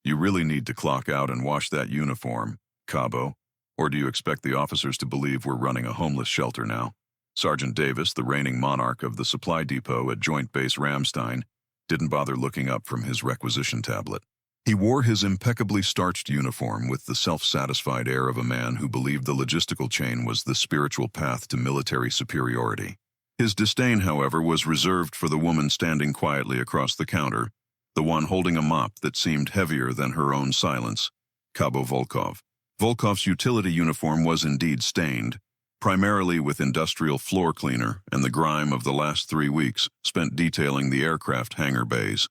You really need to clock out and wash that uniform, Cabo. Or do you expect the officers to believe we're running a homeless shelter now? Sergeant Davis, the reigning monarch of the supply depot at Joint Base Ramstein, didn't bother looking up from his requisition tablet. He wore his impeccably starched uniform with the self-satisfied air of a man who believed the logistical chain was the spiritual path to military superiority. His disdain, however, was reserved for the woman standing quietly across the counter, the one holding a mop that seemed heavier than her own silence, Cabo Volkov. Volkov's utility uniform was indeed stained, primarily with industrial floor cleaner and the grime of the last 3 weeks spent detailing the aircraft hangar bays,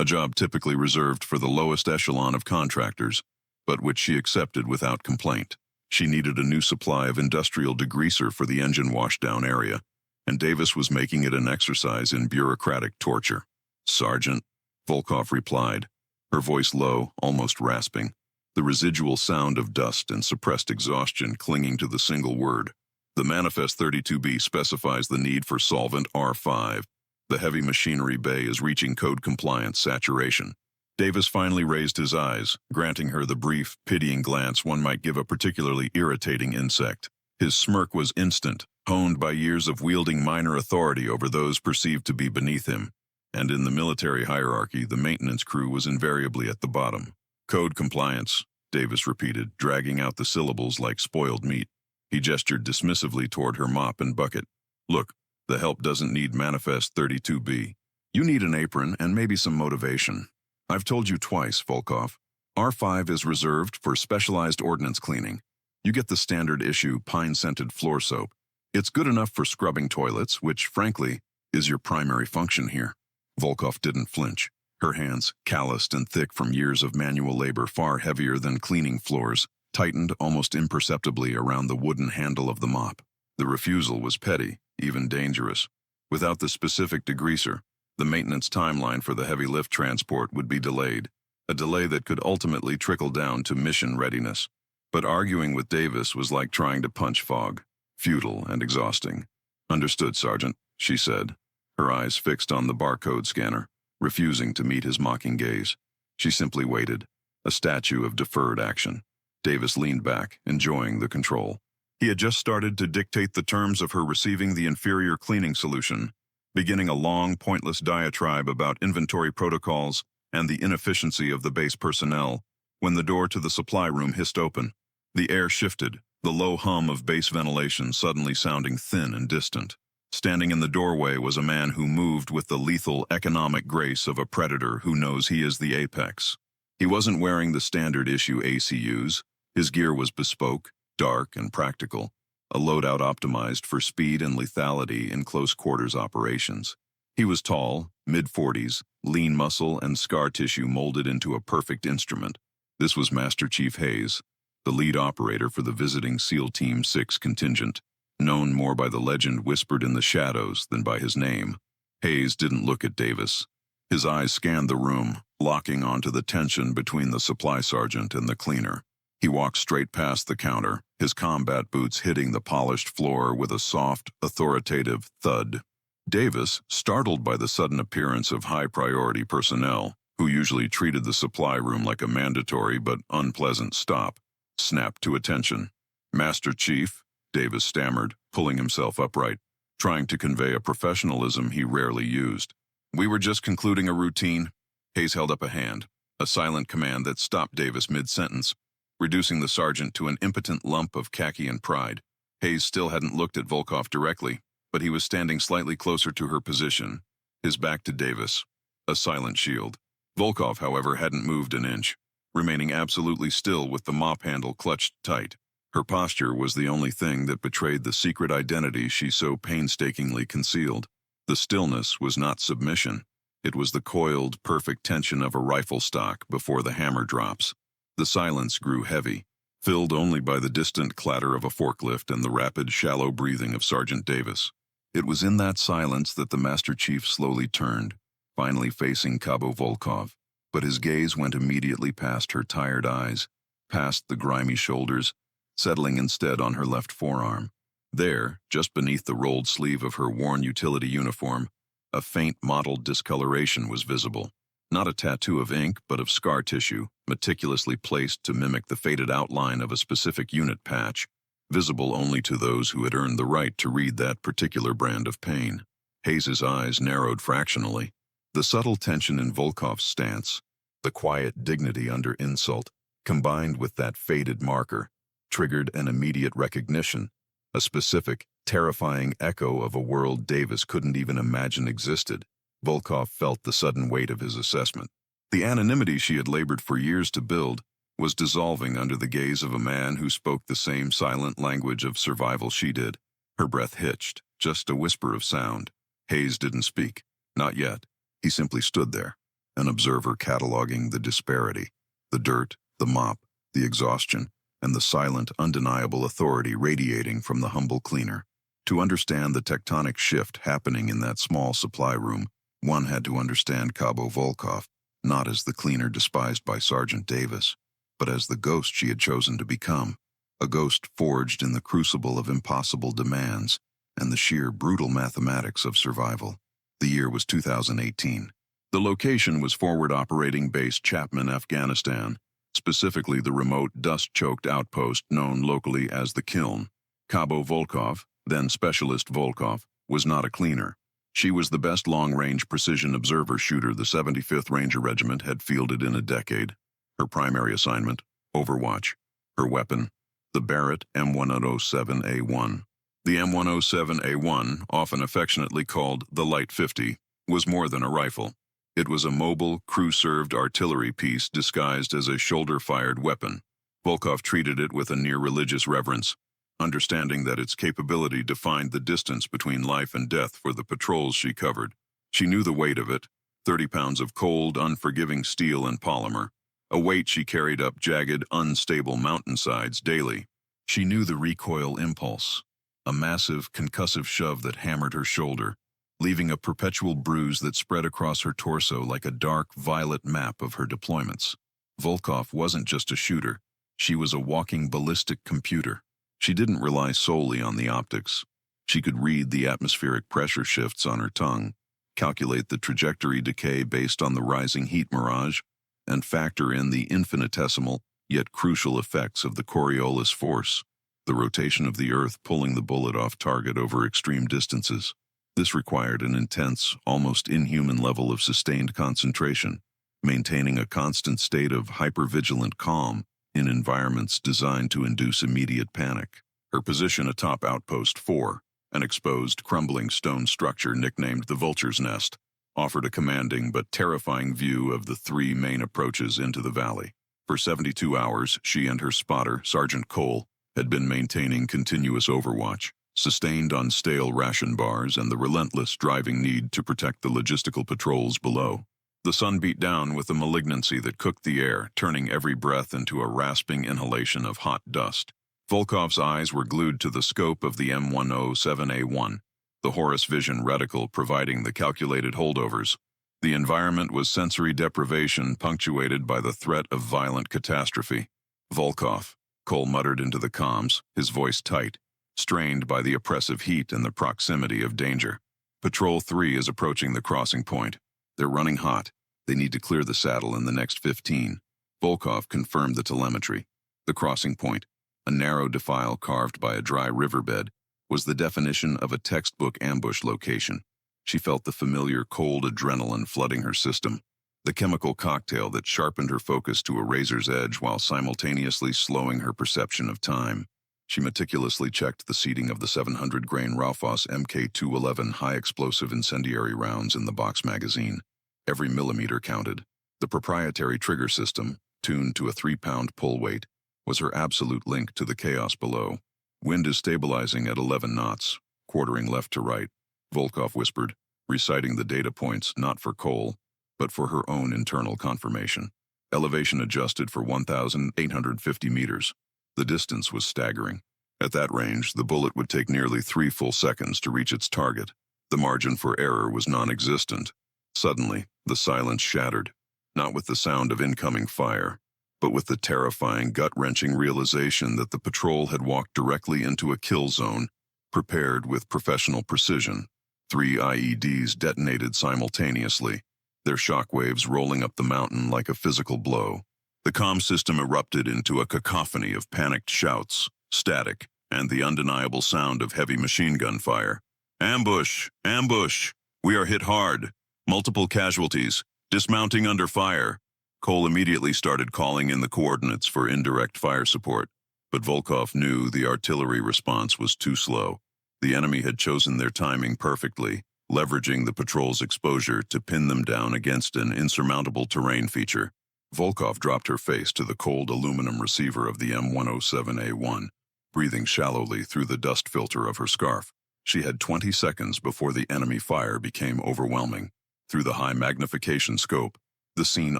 a job typically reserved for the lowest echelon of contractors, but which she accepted without complaint. She needed a new supply of industrial degreaser for the engine washdown area, and Davis was making it an exercise in bureaucratic torture. "Sergeant," Volkov replied, her voice low, almost rasping, the residual sound of dust and suppressed exhaustion clinging to the single word. "The Manifest 32B specifies the need for solvent R5. The heavy machinery bay is reaching code compliance saturation." Davis finally raised his eyes, granting her the brief, pitying glance one might give a particularly irritating insect. His smirk was instant, honed by years of wielding minor authority over those perceived to be beneath him. And in the military hierarchy, the maintenance crew was invariably at the bottom. "Code compliance," Davis repeated, dragging out the syllables like spoiled meat. He gestured dismissively toward her mop and bucket. "Look, the help doesn't need Manifest 32B. You need an apron and maybe some motivation. I've told you twice, Volkov. R5 is reserved for specialized ordnance cleaning. You get the standard issue pine-scented floor soap. It's good enough for scrubbing toilets, which, frankly, is your primary function here." Volkov didn't flinch, her hands, calloused and thick from years of manual labor far heavier than cleaning floors, tightened almost imperceptibly around the wooden handle of the mop. The refusal was petty, even dangerous. Without the specific degreaser, the maintenance timeline for the heavy lift transport would be delayed, a delay that could ultimately trickle down to mission readiness. But arguing with Davis was like trying to punch fog, futile and exhausting. "Understood, Sergeant," she said, her eyes fixed on the barcode scanner, refusing to meet his mocking gaze. She simply waited, a statue of deferred action. Davis leaned back, enjoying the control. He had just started to dictate the terms of her receiving the inferior cleaning solution, beginning a long, pointless diatribe about inventory protocols and the inefficiency of the base personnel, when the door to the supply room hissed open. The air shifted, the low hum of base ventilation suddenly sounding thin and distant. Standing in the doorway was a man who moved with the lethal economic grace of a predator who knows he is the apex. He wasn't wearing the standard issue ACUs. His gear was bespoke, dark, and practical, a loadout optimized for speed and lethality in close quarters operations. He was tall, mid-40s, lean muscle and scar tissue molded into a perfect instrument. This was Master Chief Hayes, the lead operator for the visiting SEAL Team 6 contingent, known more by the legend whispered in the shadows than by his name. Hayes didn't look at Davis. His eyes scanned the room, locking onto the tension between the supply sergeant and the cleaner. He walked straight past the counter, his combat boots hitting the polished floor with a soft, authoritative thud. Davis, startled by the sudden appearance of high-priority personnel, who usually treated the supply room like a mandatory but unpleasant stop, snapped to attention. "Master Chief," Davis stammered, pulling himself upright, trying to convey a professionalism he rarely used. "We were just concluding a routine." Hayes held up a hand, a silent command that stopped Davis mid-sentence, reducing the sergeant to an impotent lump of khaki and pride. Hayes still hadn't looked at Volkov directly, but he was standing slightly closer to her position, his back to Davis, a silent shield. Volkov, however, hadn't moved an inch, remaining absolutely still with the mop handle clutched tight. Her posture was the only thing that betrayed the secret identity she so painstakingly concealed. The stillness was not submission. It was the coiled, perfect tension of a rifle stock before the hammer drops. The silence grew heavy, filled only by the distant clatter of a forklift and the rapid, shallow breathing of Sergeant Davis. It was in that silence that the Master Chief slowly turned, finally facing Cabo Volkov, but his gaze went immediately past her tired eyes, past the grimy shoulders, settling instead on her left forearm. There, just beneath the rolled sleeve of her worn utility uniform, a faint mottled discoloration was visible. Not a tattoo of ink, but of scar tissue, meticulously placed to mimic the faded outline of a specific unit patch, visible only to those who had earned the right to read that particular brand of pain. Hayes's eyes narrowed fractionally. The subtle tension in Volkov's stance, the quiet dignity under insult, combined with that faded marker, triggered an immediate recognition, a specific, terrifying echo of a world Davis couldn't even imagine existed. Volkov felt the sudden weight of his assessment. The anonymity she had labored for years to build was dissolving under the gaze of a man who spoke the same silent language of survival she did. Her breath hitched, just a whisper of sound. Hayes didn't speak. Not yet. He simply stood there, an observer cataloging the disparity, the dirt, the mop, the exhaustion, and the silent, undeniable authority radiating from the humble cleaner. To understand the tectonic shift happening in that small supply room, one had to understand Cabo Volkov, not as the cleaner despised by Sergeant Davis, but as the ghost she had chosen to become, a ghost forged in the crucible of impossible demands and the sheer brutal mathematics of survival. The year was 2018. The location was Forward Operating Base Chapman, Afghanistan, specifically the remote, dust-choked outpost known locally as the Kiln. Cabo Volkov, then Specialist Volkov, was not a cleaner. She was the best long-range precision observer shooter the 75th Ranger Regiment had fielded in a decade. Her primary assignment, overwatch. Her weapon, the Barrett M107A1. The M107A1, often affectionately called the Light 50, was more than a rifle. It was a mobile, crew-served artillery piece disguised as a shoulder-fired weapon. Volkov treated it with a near-religious reverence, understanding that its capability defined the distance between life and death for the patrols she covered. She knew the weight of it, 30 pounds of cold, unforgiving steel and polymer, a weight she carried up jagged, unstable mountainsides daily. She knew the recoil impulse, a massive, concussive shove that hammered her shoulder, leaving a perpetual bruise that spread across her torso like a dark, violet map of her deployments. Volkov wasn't just a shooter. She was a walking ballistic computer. She didn't rely solely on the optics. She could read the atmospheric pressure shifts on her tongue, calculate the trajectory decay based on the rising heat mirage, and factor in the infinitesimal, yet crucial effects of the Coriolis force, the rotation of the Earth pulling the bullet off target over extreme distances. This required an intense, almost inhuman level of sustained concentration, maintaining a constant state of hypervigilant calm in environments designed to induce immediate panic. Her position atop Outpost 4, an exposed, crumbling stone structure nicknamed the Vulture's Nest, offered a commanding but terrifying view of the three main approaches into the valley. For 72 hours, she and her spotter, Sergeant Cole, had been maintaining continuous overwatch, sustained on stale ration bars and the relentless driving need to protect the logistical patrols below. The sun beat down with a malignancy that cooked the air, turning every breath into a rasping inhalation of hot dust. Volkov's eyes were glued to the scope of the M107A1, the Horus Vision reticle providing the calculated holdovers. The environment was sensory deprivation punctuated by the threat of violent catastrophe. Volkov, Cole muttered into the comms, his voice tight, strained by the oppressive heat and the proximity of danger. Patrol 3 is approaching the crossing point. They're running hot. They need to clear the saddle in the next 15. Volkov confirmed the telemetry. The crossing point, a narrow defile carved by a dry riverbed, was the definition of a textbook ambush location. She felt the familiar cold adrenaline flooding her system, the chemical cocktail that sharpened her focus to a razor's edge while simultaneously slowing her perception of time. She meticulously checked the seating of the 700-grain Raufoss Mk211 high-explosive incendiary rounds in the box magazine. Every millimeter counted. The proprietary trigger system, tuned to a 3-pound pull weight, was her absolute link to the chaos below. Wind is stabilizing at 11 knots, quartering left to right, Volkov whispered, reciting the data points not for Cole, but for her own internal confirmation. Elevation adjusted for 1,850 meters. The distance was staggering. At that range, the bullet would take nearly 3 full seconds to reach its target. The margin for error was non-existent. Suddenly, the silence shattered, not with the sound of incoming fire, but with the terrifying, gut-wrenching realization that the patrol had walked directly into a kill zone, prepared with professional precision. 3 IEDs detonated simultaneously, their shockwaves rolling up the mountain like a physical blow. The comm system erupted into a cacophony of panicked shouts, static, and the undeniable sound of heavy machine gun fire. Ambush! Ambush! We are hit hard. Multiple casualties. Dismounting under fire. Cole immediately started calling in the coordinates for indirect fire support, but Volkov knew the artillery response was too slow. The enemy had chosen their timing perfectly, leveraging the patrol's exposure to pin them down against an insurmountable terrain feature. Volkov dropped her face to the cold aluminum receiver of the M107A1, breathing shallowly through the dust filter of her scarf. She had 20 seconds before the enemy fire became overwhelming. Through the high magnification scope, the scene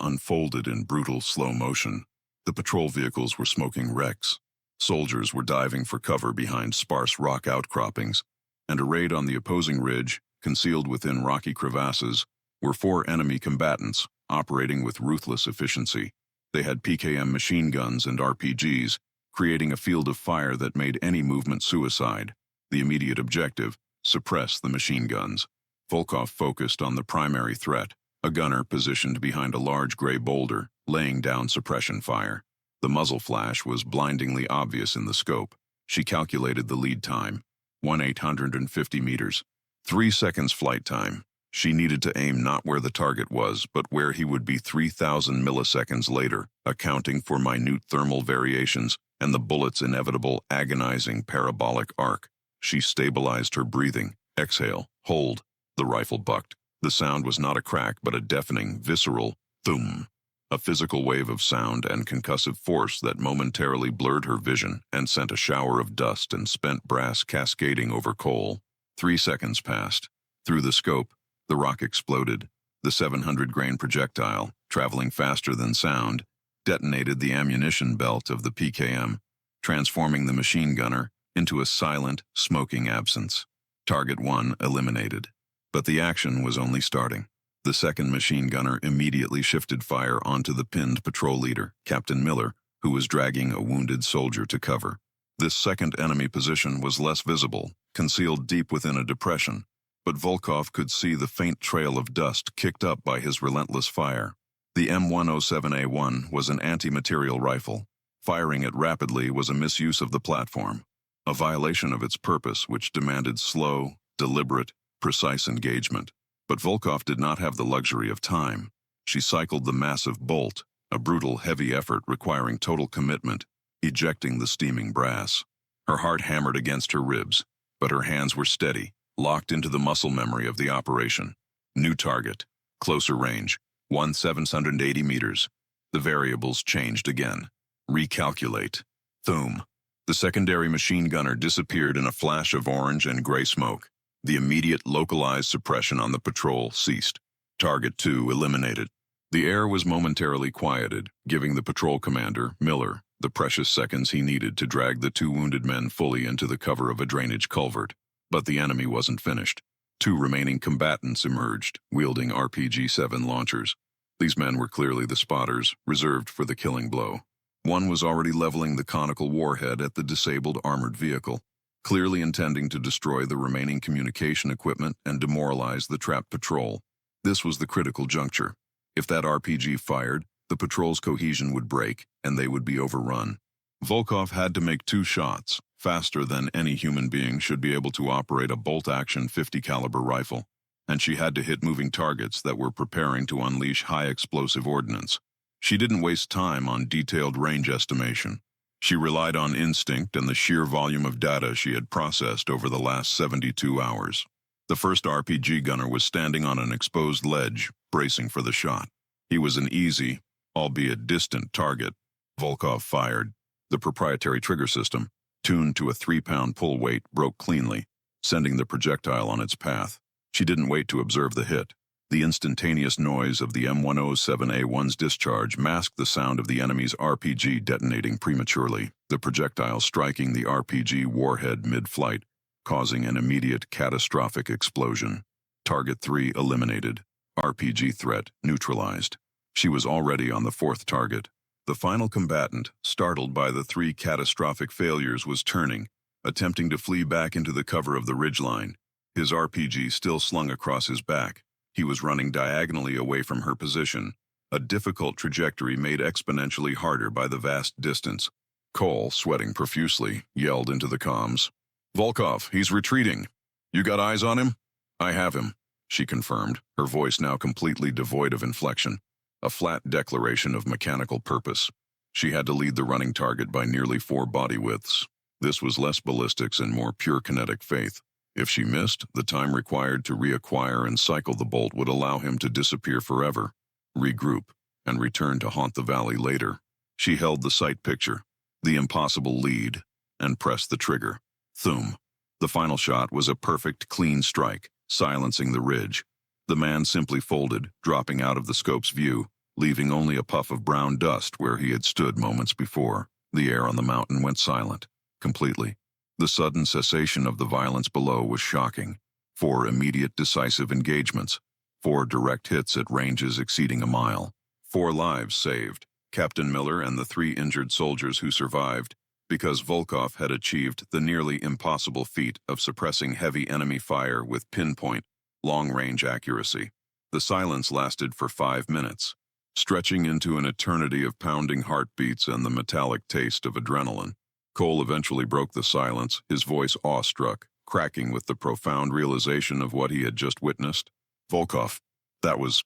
unfolded in brutal slow motion. The patrol vehicles were smoking wrecks. Soldiers were diving for cover behind sparse rock outcroppings, and arrayed on the opposing ridge, concealed within rocky crevasses, were 4 enemy combatants, operating with ruthless efficiency. They had PKM machine guns and RPGs, creating a field of fire that made any movement suicide. The immediate objective: suppress the machine guns. Volkov focused on the primary threat, a gunner positioned behind a large gray boulder, laying down suppression fire. The muzzle flash was blindingly obvious in the scope. She calculated the lead time: 1,850 meters. 3 seconds flight time. She needed to aim not where the target was, but where he would be 3,000 milliseconds later, accounting for minute thermal variations and the bullet's inevitable, agonizing parabolic arc. She stabilized her breathing. Exhale. Hold. The rifle bucked. The sound was not a crack, but a deafening, visceral thum. A physical wave of sound and concussive force that momentarily blurred her vision and sent a shower of dust and spent brass cascading over Cole. 3 seconds passed. Through the scope, the rock exploded. The 700-grain projectile, traveling faster than sound, detonated the ammunition belt of the PKM, transforming the machine gunner into a silent, smoking absence. Target 1 eliminated. But the action was only starting. The second machine gunner immediately shifted fire onto the pinned patrol leader, Captain Miller, who was dragging a wounded soldier to cover. This second enemy position was less visible, concealed deep within a depression, but Volkov could see the faint trail of dust kicked up by his relentless fire. The M107A1 was an anti-material rifle. Firing it rapidly was a misuse of the platform, a violation of its purpose, which demanded slow, deliberate, precise engagement. But Volkov did not have the luxury of time. She cycled the massive bolt, a brutal, heavy effort requiring total commitment, ejecting the steaming brass. Her heart hammered against her ribs, but her hands were steady, locked into the muscle memory of the operation. New target. Closer range. 1,780 meters. The variables changed again. Recalculate. Thum. The secondary machine gunner disappeared in a flash of orange and gray smoke. The immediate localized suppression on the patrol ceased. Target 2 eliminated. The air was momentarily quieted, giving the patrol commander, Miller, the precious seconds he needed to drag the 2 wounded men fully into the cover of a drainage culvert. But the enemy wasn't finished. 2 remaining combatants emerged, wielding RPG-7 launchers. These men were clearly the spotters, reserved for the killing blow. One was already leveling the conical warhead at the disabled armored vehicle, clearly intending to destroy the remaining communication equipment and demoralize the trapped patrol. This was the critical juncture. If that RPG fired, the patrol's cohesion would break, and they would be overrun. Volkov had to make 2 shots, faster than any human being should be able to operate a bolt-action 50-caliber rifle, and she had to hit moving targets that were preparing to unleash high-explosive ordnance. She didn't waste time on detailed range estimation. She relied on instinct and the sheer volume of data she had processed over the last 72 hours. The first RPG gunner was standing on an exposed ledge, bracing for the shot. He was an easy, albeit distant, target. Volkov fired. The proprietary trigger system, tuned to a 3-pound pull weight, broke cleanly, sending the projectile on its path. She didn't wait to observe the hit. The instantaneous noise of the M107A1's discharge masked the sound of the enemy's RPG detonating prematurely, the projectile striking the RPG warhead mid-flight, causing an immediate catastrophic explosion. Target 3 eliminated. RPG threat neutralized. She was already on the 4th target. The final combatant, startled by the 3 catastrophic failures, was turning, attempting to flee back into the cover of the ridgeline, his RPG still slung across his back. He was running diagonally away from her position, a difficult trajectory made exponentially harder by the vast distance. Cole, sweating profusely, yelled into the comms. "Volkov, he's retreating. You got eyes on him?" "I have him," she confirmed, her voice now completely devoid of inflection. A flat declaration of mechanical purpose. She had to lead the running target by nearly 4 body widths. This was less ballistics and more pure kinetic faith. If she missed, the time required to reacquire and cycle the bolt would allow him to disappear forever, regroup, and return to haunt the valley later. She held the sight picture, the impossible lead, and pressed the trigger. Thum. The final shot was a perfect, clean strike, silencing the ridge. The man simply folded, dropping out of the scope's view, leaving only a puff of brown dust where he had stood moments before. The air on the mountain went silent, completely. The sudden cessation of the violence below was shocking. 4 immediate decisive engagements, 4 direct hits at ranges exceeding a mile. 4 lives saved, Captain Miller and the 3 injured soldiers who survived, because Volkov had achieved the nearly impossible feat of suppressing heavy enemy fire with pinpoint, long-range accuracy. The silence lasted for 5 minutes, stretching into an eternity of pounding heartbeats and the metallic taste of adrenaline. Cole eventually broke the silence, his voice awestruck, cracking with the profound realization of what he had just witnessed. "Volkov, that was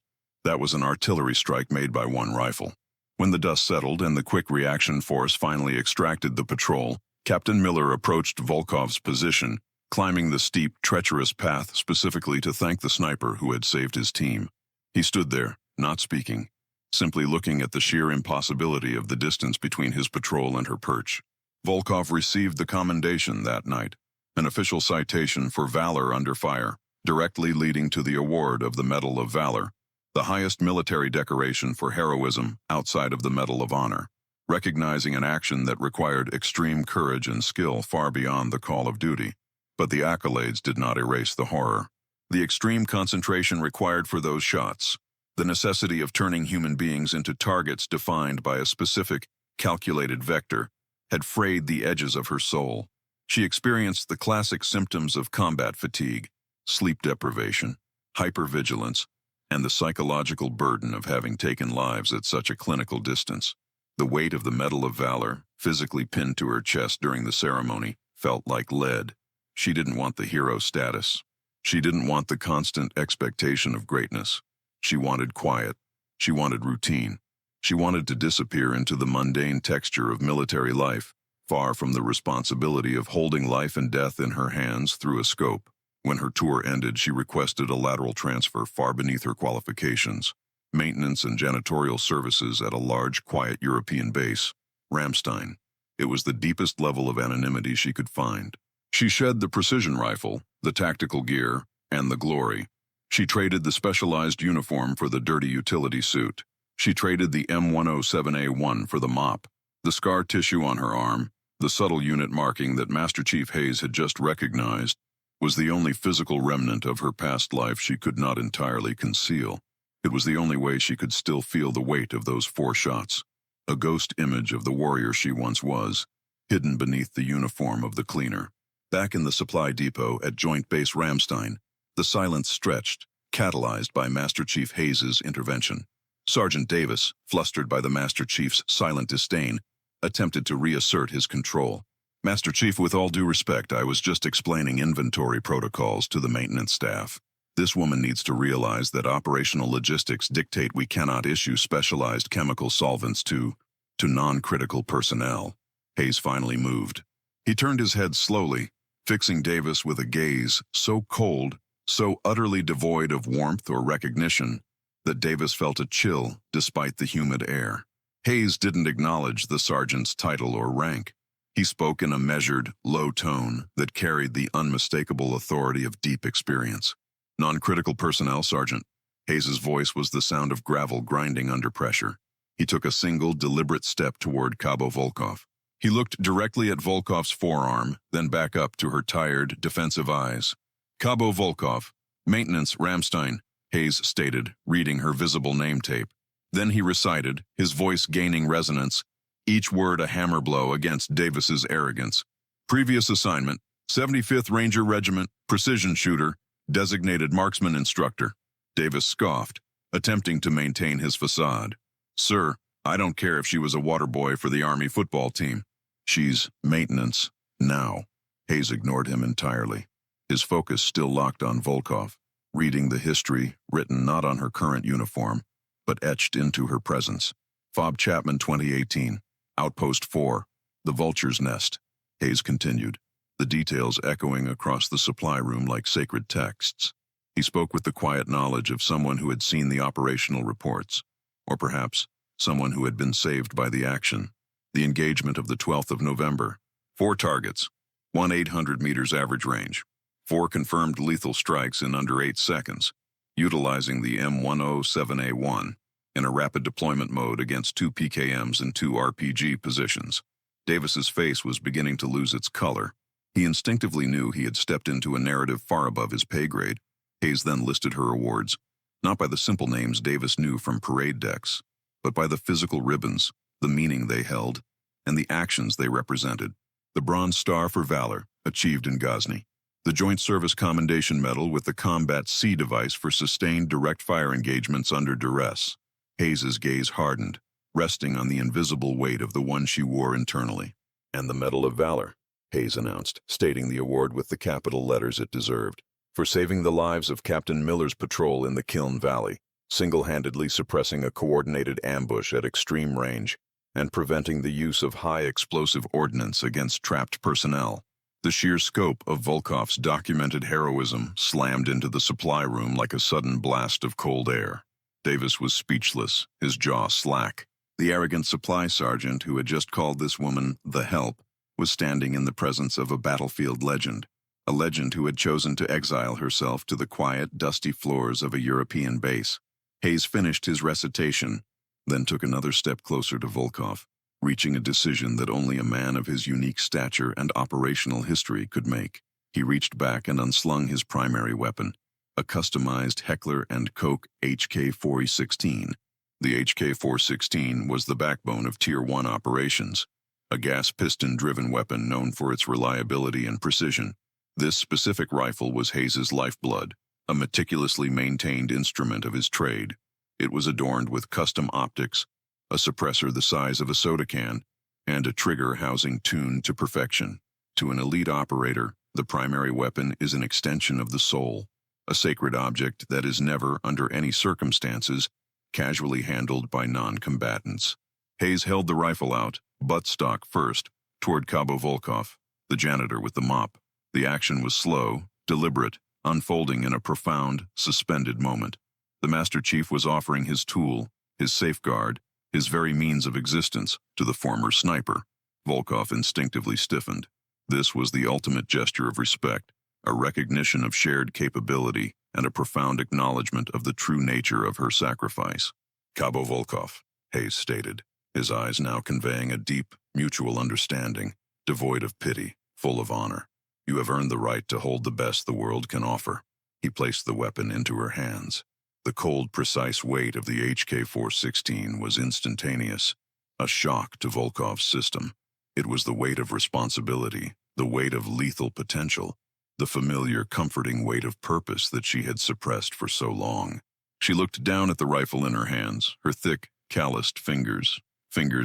an artillery strike made by 1 rifle." When the dust settled and the quick reaction force finally extracted the patrol, Captain Miller approached Volkov's position, climbing the steep, treacherous path specifically to thank the sniper who had saved his team. He stood there, not speaking, simply looking at the sheer impossibility of the distance between his patrol and her perch. Volkov received the commendation that night, an official citation for valor under fire, directly leading to the award of the Medal of Valor, the highest military decoration for heroism outside of the Medal of Honor, recognizing an action that required extreme courage and skill far beyond the call of duty. But the accolades did not erase the horror. The extreme concentration required for those shots, the necessity of turning human beings into targets defined by a specific, calculated vector, had frayed the edges of her soul. She experienced the classic symptoms of combat fatigue, sleep deprivation, hypervigilance, and the psychological burden of having taken lives at such a clinical distance. The weight of the Medal of Valor, physically pinned to her chest during the ceremony, felt like lead. She didn't want the hero status. She didn't want the constant expectation of greatness. She wanted quiet. She wanted routine. She wanted to disappear into the mundane texture of military life, far from the responsibility of holding life and death in her hands through a scope. When her tour ended, she requested a lateral transfer far beneath her qualifications, maintenance and janitorial services at a large, quiet European base, Ramstein. It was the deepest level of anonymity she could find. She shed the precision rifle, the tactical gear, and the glory. She traded the specialized uniform for the dirty utility suit. She traded the M107A1 for the mop, the scar tissue on her arm, the subtle unit marking that Master Chief Hayes had just recognized, was the only physical remnant of her past life she could not entirely conceal. It was the only way she could still feel the weight of those 4 shots, a ghost image of the warrior she once was, hidden beneath the uniform of the cleaner. Back in the supply depot at Joint Base Ramstein, the silence stretched, catalyzed by Master Chief Hayes' intervention. Sergeant Davis, flustered by the Master Chief's silent disdain, attempted to reassert his control. "Master Chief, with all due respect, I was just explaining inventory protocols to the maintenance staff. This woman needs to realize that operational logistics dictate we cannot issue specialized chemical solvents to non-critical personnel." Hayes finally moved. He turned his head slowly, fixing Davis with a gaze so cold, so utterly devoid of warmth or recognition, that Davis felt a chill despite the humid air. Hayes didn't acknowledge the sergeant's title or rank. He spoke in a measured, low tone that carried the unmistakable authority of deep experience. "Non-critical personnel, Sergeant." Hayes' voice was the sound of gravel grinding under pressure. He took a single, deliberate step toward Cabo Volkov. He looked directly at Volkov's forearm, then back up to her tired, defensive eyes. "Cabo Volkov, Maintenance, Ramstein," Hayes stated, reading her visible name tape. Then he recited, his voice gaining resonance, each word a hammer blow against Davis's arrogance. "Previous assignment, 75th Ranger Regiment, precision shooter, designated marksman instructor. Davis scoffed, attempting to maintain his facade. Sir, I don't care if she was a water boy for the Army football team. She's maintenance now. Hayes ignored him entirely, his focus still locked on Volkov, reading the history written not on her current uniform, but etched into her presence. Fob Chapman 2018, Outpost 4, The Vulture's Nest. Hayes continued, the details echoing across the supply room like sacred texts. He spoke with the quiet knowledge of someone who had seen the operational reports, or perhaps someone who had been saved by the action. The engagement of the 12th of November. 4 targets, 800 meters average range, 4 confirmed lethal strikes in under 8 seconds, utilizing the M107A1 in a rapid deployment mode against 2 PKMs and 2 RPG positions. Davis's face was beginning to lose its color. He instinctively knew he had stepped into a narrative far above his pay grade. Hayes then listed her awards, not by the simple names Davis knew from parade decks, but by the physical ribbons, the meaning they held, and the actions they represented. The Bronze Star for Valor, achieved in Ghazni. The Joint Service Commendation Medal with the Combat C device for sustained direct fire engagements under duress. Hayes's gaze hardened, resting on the invisible weight of the one she wore internally. And the Medal of Valor, Hayes announced, stating the award with the capital letters it deserved, for saving the lives of Captain Miller's patrol in the Kiln Valley, single-handedly suppressing a coordinated ambush at extreme range, and preventing the use of high-explosive ordnance against trapped personnel. The sheer scope of Volkov's documented heroism slammed into the supply room like a sudden blast of cold air. Davis was speechless, his jaw slack. The arrogant supply sergeant who had just called this woman the Help was standing in the presence of a battlefield legend, a legend who had chosen to exile herself to the quiet, dusty floors of a European base. Hayes finished his recitation, then took another step closer to Volkov, reaching a decision that only a man of his unique stature and operational history could make. He reached back and unslung his primary weapon, a customized Heckler & Koch HK-416. The HK-416 was the backbone of Tier 1 operations, a gas piston-driven weapon known for its reliability and precision. This specific rifle was Hayes's lifeblood, a meticulously maintained instrument of his trade. It was adorned with custom optics, a suppressor the size of a soda can, and a trigger housing tuned to perfection. To an elite operator, the primary weapon is an extension of the soul, a sacred object that is never, under any circumstances, casually handled by non-combatants. Hayes held the rifle out, buttstock first, toward Cabo Volkov, the janitor with the mop. The action was slow, deliberate, unfolding in a profound, suspended moment. The Master Chief was offering his tool, his safeguard, his very means of existence, to the former sniper. Volkov instinctively stiffened. This was the ultimate gesture of respect, a recognition of shared capability, and a profound acknowledgement of the true nature of her sacrifice. Cabo Volkov, Hayes stated, his eyes now conveying a deep, mutual understanding, devoid of pity, full of honor. You have earned the right to hold the best the world can offer. He placed the weapon into her hands. The cold, precise weight of the HK-416 was instantaneous, a shock to Volkov's system. It was the weight of responsibility, the weight of lethal potential, the familiar, comforting weight of purpose that she had suppressed for so long. She looked down at the rifle in her hands, her thick, calloused fingers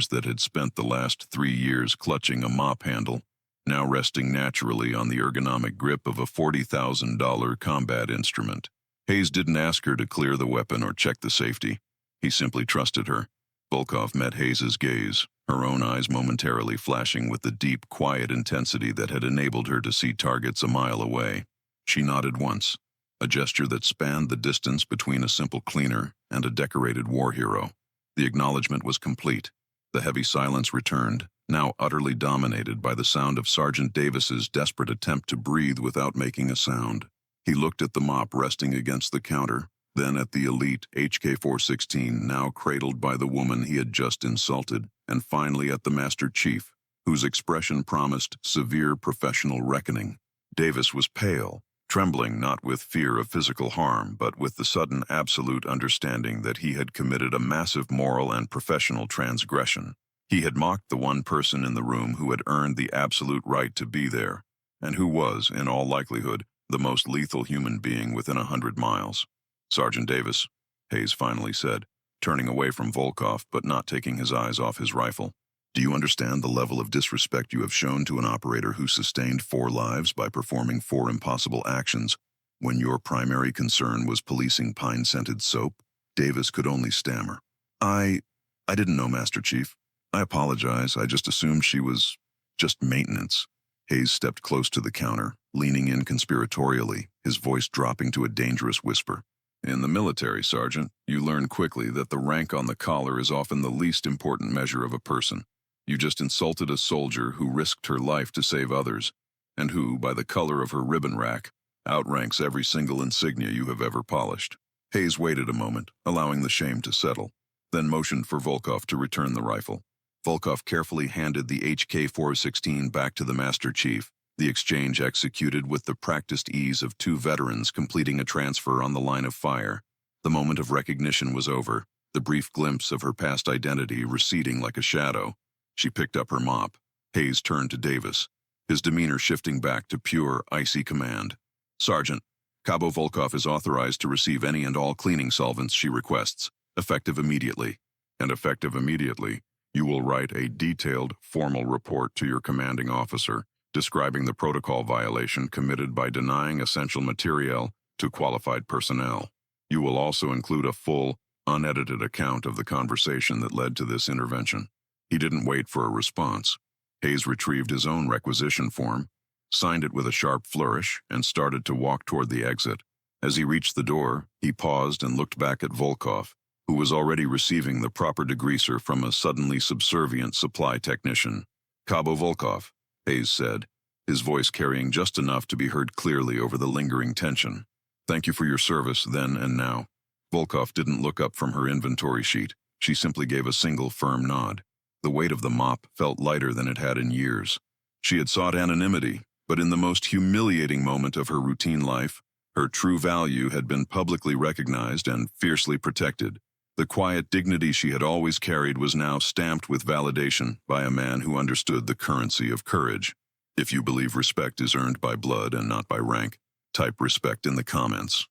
that had spent the last 3 years clutching a mop handle, now resting naturally on the ergonomic grip of a $40,000 combat instrument. Hayes didn't ask her to clear the weapon or check the safety. He simply trusted her. Volkov met Hayes's gaze, her own eyes momentarily flashing with the deep, quiet intensity that had enabled her to see targets a mile away. She nodded once, a gesture that spanned the distance between a simple cleaner and a decorated war hero. The acknowledgement was complete. The heavy silence returned, now utterly dominated by the sound of Sergeant Davis's desperate attempt to breathe without making a sound. He looked at the mop resting against the counter, then at the elite HK-416 now cradled by the woman he had just insulted, and finally at the Master Chief, whose expression promised severe professional reckoning. Davis was pale, trembling not with fear of physical harm, but with the sudden absolute understanding that he had committed a massive moral and professional transgression. He had mocked the one person in the room who had earned the absolute right to be there, and who was, in all likelihood, the most lethal human being within 100 miles. Sergeant Davis, Hayes finally said, turning away from Volkov but not taking his eyes off his rifle. Do you understand the level of disrespect you have shown to an operator who sustained 4 lives by performing 4 impossible actions when your primary concern was policing pine-scented soap? Davis could only stammer. I didn't know, Master Chief. I apologize. I just assumed she was just maintenance. Hayes stepped close to the counter, leaning in conspiratorially, his voice dropping to a dangerous whisper. In the military, Sergeant, you learn quickly that the rank on the collar is often the least important measure of a person. You just insulted a soldier who risked her life to save others, and who, by the color of her ribbon rack, outranks every single insignia you have ever polished. Hayes waited a moment, allowing the shame to settle, then motioned for Volkov to return the rifle. Volkov carefully handed the HK-416 back to the Master Chief, the exchange executed with the practiced ease of 2 veterans completing a transfer on the line of fire. The moment of recognition was over, the brief glimpse of her past identity receding like a shadow. She picked up her mop. Hayes turned to Davis, his demeanor shifting back to pure, icy command. Sergeant, Cabo Volkov is authorized to receive any and all cleaning solvents she requests, effective immediately. And effective immediately, you will write a detailed, formal report to your commanding officer describing the protocol violation committed by denying essential materiel to qualified personnel. You will also include a full, unedited account of the conversation that led to this intervention. He didn't wait for a response. Hayes retrieved his own requisition form, signed it with a sharp flourish, and started to walk toward the exit. As he reached the door, he paused and looked back at Volkov, who was already receiving the proper degreaser from a suddenly subservient supply technician. Cabo Volkov, Hayes said, his voice carrying just enough to be heard clearly over the lingering tension. Thank you for your service then and now. Volkov didn't look up from her inventory sheet. She simply gave a single firm nod. The weight of the mop felt lighter than it had in years. She had sought anonymity, but in the most humiliating moment of her routine life, her true value had been publicly recognized and fiercely protected. The quiet dignity she had always carried was now stamped with validation by a man who understood the currency of courage. If you believe respect is earned by blood and not by rank, type respect in the comments.